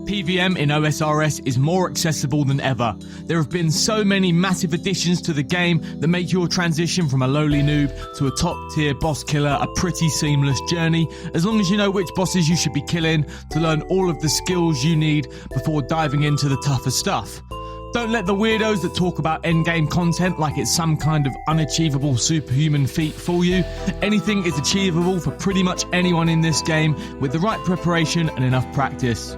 PVM in OSRS is more accessible than ever. There have been so many massive additions to the game that make your transition from a lowly noob to a top tier boss killer a pretty seamless journey, as long as you know which bosses you should be killing to learn all of the skills you need before diving into the tougher stuff. Don't let the weirdos that talk about endgame content like it's some kind of unachievable superhuman feat fool you. Anything is achievable for pretty much anyone in this game with the right preparation and enough practice.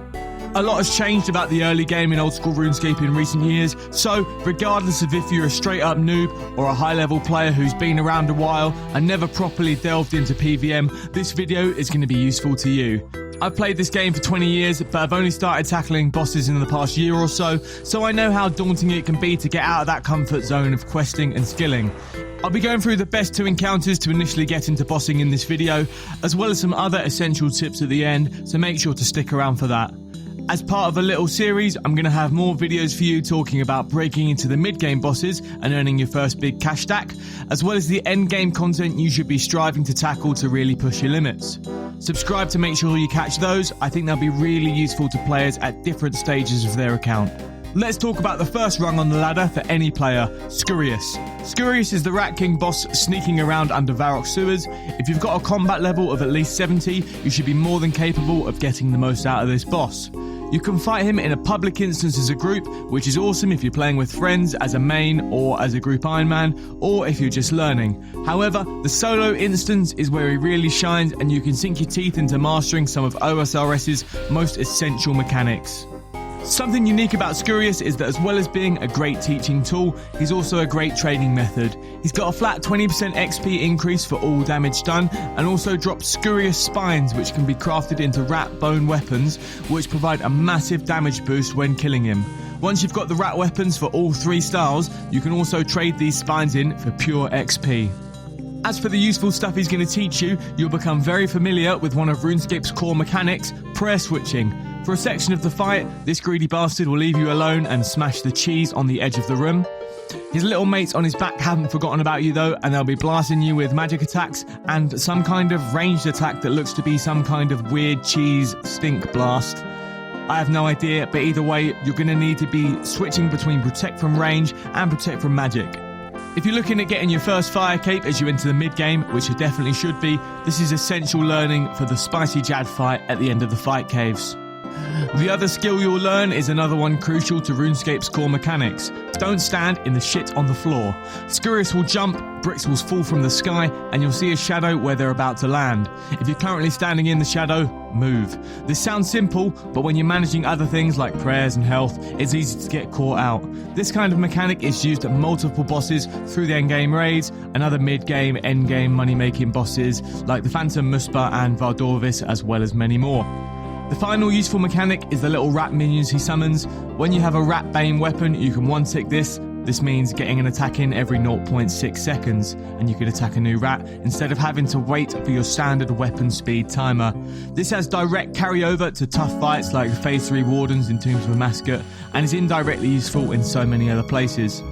A lot has changed about the early game in Old School RuneScape in recent years, so regardless of if you're a straight up noob or a high level player who's been around a while and never properly delved into PVM, this video is going to be useful to you. I've played this game for 20 years, but I've only started tackling bosses in the past year or so I know how daunting it can be to get out of that comfort zone of questing and skilling. I'll be going through the best 2 encounters to initially get into bossing in this video, as well as some other essential tips at the end, so make sure to stick around for that. As part of a little series, I'm going to have more videos for you talking about breaking into the mid-game bosses and earning your first big cash stack, as well as the end-game content you should be striving to tackle to really push your limits. Subscribe to make sure you catch those. I think they'll be really useful to players at different stages of their account. Let's talk about the first rung on the ladder for any player, Scurrius. Scurrius is the Rat King boss sneaking around under Varrock sewers. If you've got a combat level of at least 70, you should be more than capable of getting the most out of this boss. You can fight him in a public instance as a group, which is awesome if you're playing with friends as a main or as a group Iron Man, or if you're just learning. However, the solo instance is where he really shines and you can sink your teeth into mastering some of OSRS's most essential mechanics. Something unique about Scurrius is that as well as being a great teaching tool, he's also a great training method. He's got a flat 20% XP increase for all damage done, and also drops Scurrius spines, which can be crafted into rat bone weapons, which provide a massive damage boost when killing him. Once you've got the rat weapons for all 3 styles, you can also trade these spines in for pure XP. As for the useful stuff he's going to teach you, you'll become very familiar with one of RuneScape's core mechanics, prayer switching. For a section of the fight, this greedy bastard will leave you alone and smash the cheese on the edge of the room. His little mates on his back haven't forgotten about you though, and they'll be blasting you with magic attacks and some kind of ranged attack that looks to be some kind of weird cheese stink blast. I have no idea, but either way, you're going to need to be switching between protect from range and protect from magic. If you're looking at getting your first fire cape as you enter the mid-game, which you definitely should be, this is essential learning for the spicy Jad fight at the end of the fight caves. The other skill you'll learn is another one crucial to RuneScape's core mechanics. Don't stand in the shit on the floor. Scurrius will jump, bricks will fall from the sky, and you'll see a shadow where they're about to land. If you're currently standing in the shadow, move. This sounds simple, but when you're managing other things like prayers and health, it's easy to get caught out. This kind of mechanic is used at multiple bosses through the endgame raids and other mid-game, endgame money-making bosses like the Phantom Muspa and Valdorvis, as well as many more. The final useful mechanic is the little rat minions he summons. When you have a rat bane weapon, you can one-tick this. This means getting an attack in every 0.6 seconds, and you can attack a new rat instead of having to wait for your standard weapon speed timer. This has direct carryover to tough fights like the Phase 3 Wardens in Tombs of Amascut, and is indirectly useful in so many other places.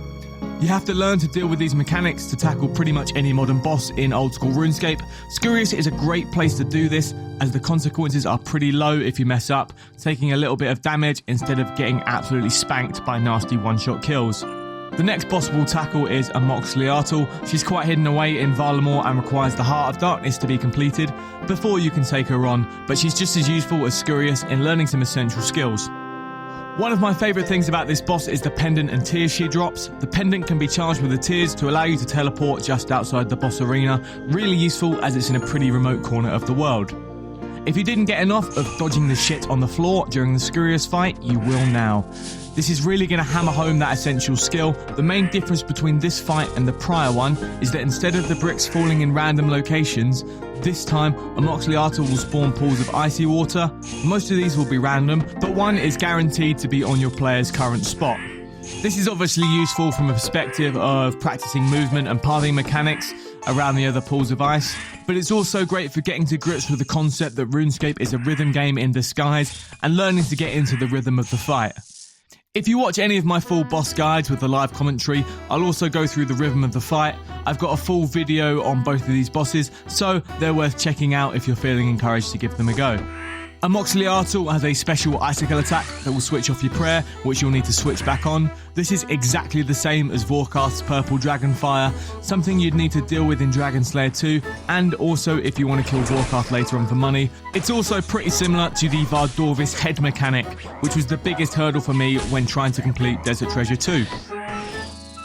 You have to learn to deal with these mechanics to tackle pretty much any modern boss in Old School RuneScape. Scurrius is a great place to do this, as the consequences are pretty low if you mess up, taking a little bit of damage instead of getting absolutely spanked by nasty one-shot kills. The next boss we'll tackle is Amoxliatl. She's quite hidden away in Varlamore and requires the Heart of Darkness to be completed before you can take her on, but she's just as useful as Scurrius in learning some essential skills. One of my favourite things about this boss is the pendant and tears she drops. The pendant can be charged with the tears to allow you to teleport just outside the boss arena, really useful as it's in a pretty remote corner of the world. If you didn't get enough of dodging the shit on the floor during the Scurrius fight, you will now. This is really going to hammer home that essential skill. The main difference between this fight and the prior one is that instead of the bricks falling in random locations, this time Amoxliatl will spawn pools of icy water. Most of these will be random, but one is guaranteed to be on your player's current spot. This is obviously useful from a perspective of practicing movement and pathing mechanics around the other pools of ice, but it's also great for getting to grips with the concept that RuneScape is a rhythm game in disguise and learning to get into the rhythm of the fight. If you watch any of my full boss guides with the live commentary, I'll also go through the rhythm of the fight. I've got a full video on both of these bosses, so they're worth checking out if you're feeling encouraged to give them a go. Amoxliatl has a special icicle attack that will switch off your prayer, which you'll need to switch back on. This is exactly the same as Vorkath's purple dragonfire, something you'd need to deal with in Dragon Slayer 2, and also if you want to kill Vorkath later on for money. It's also pretty similar to the Vardorvis head mechanic, which was the biggest hurdle for me when trying to complete Desert Treasure 2.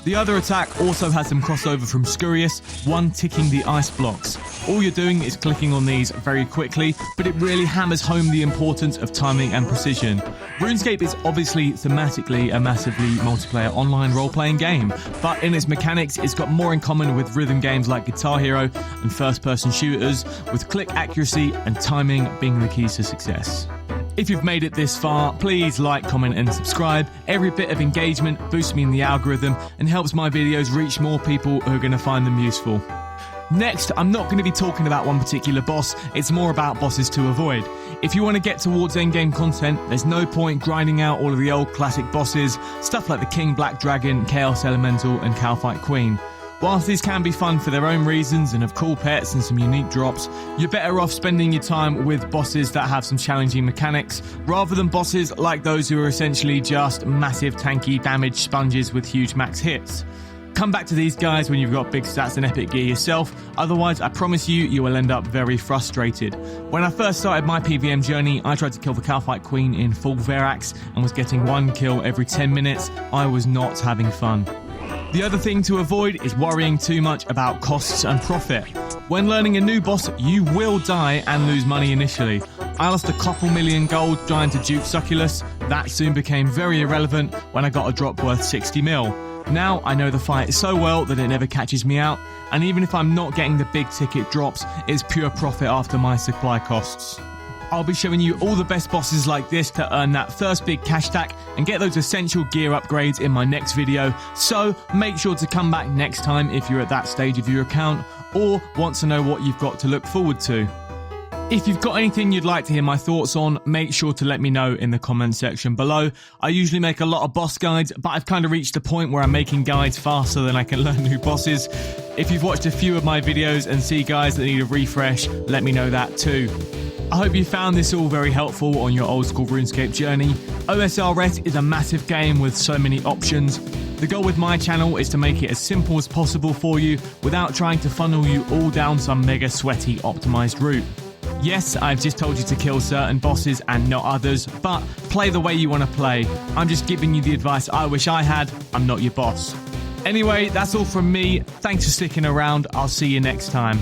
The other attack also has some crossover from Scurrius, one ticking the ice blocks. All you're doing is clicking on these very quickly, but it really hammers home the importance of timing and precision. RuneScape is obviously thematically a massively multiplayer online role-playing game, but in its mechanics it's got more in common with rhythm games like Guitar Hero and first-person shooters, with click accuracy and timing being the keys to success. If you've made it this far, please like, comment and subscribe. Every bit of engagement boosts me in the algorithm and helps my videos reach more people who are going to find them useful. Next, I'm not going to be talking about one particular boss, it's more about bosses to avoid. If you want to get towards endgame content, there's no point grinding out all of the old classic bosses, stuff like the King Black Dragon, Chaos Elemental and Cowfight Queen. Whilst these can be fun for their own reasons and have cool pets and some unique drops, you're better off spending your time with bosses that have some challenging mechanics, rather than bosses like those who are essentially just massive tanky damage sponges with huge max hits. Come back to these guys when you've got big stats and epic gear yourself, otherwise I promise you will end up very frustrated. When I first started my PVM journey, I tried to kill the Cowfight Queen in full Varrock and was getting one kill every 10 minutes. I was not having fun. The other thing to avoid is worrying too much about costs and profit. When learning a new boss, you will die and lose money initially. I lost a couple million gold trying to dupe Succulus. That soon became very irrelevant when I got a drop worth 60 mil. Now I know the fight so well that it never catches me out, and even if I'm not getting the big ticket drops, it's pure profit after my supply costs. I'll be showing you all the best bosses like this to earn that first big cash stack and get those essential gear upgrades in my next video, so make sure to come back next time if you're at that stage of your account or want to know what you've got to look forward to. If you've got anything you'd like to hear my thoughts on, make sure to let me know in the comment section below. I usually make a lot of boss guides, but I've kind of reached a point where I'm making guides faster than I can learn new bosses. If you've watched a few of my videos and see guys that need a refresh, let me know that too. I hope you found this all very helpful on your old school RuneScape journey. OSRS is a massive game with so many options. The goal with my channel is to make it as simple as possible for you without trying to funnel you all down some mega sweaty optimized route. Yes, I've just told you to kill certain bosses and not others, but play the way you want to play. I'm just giving you the advice I wish I had. I'm not your boss. Anyway, that's all from me. Thanks for sticking around. I'll see you next time.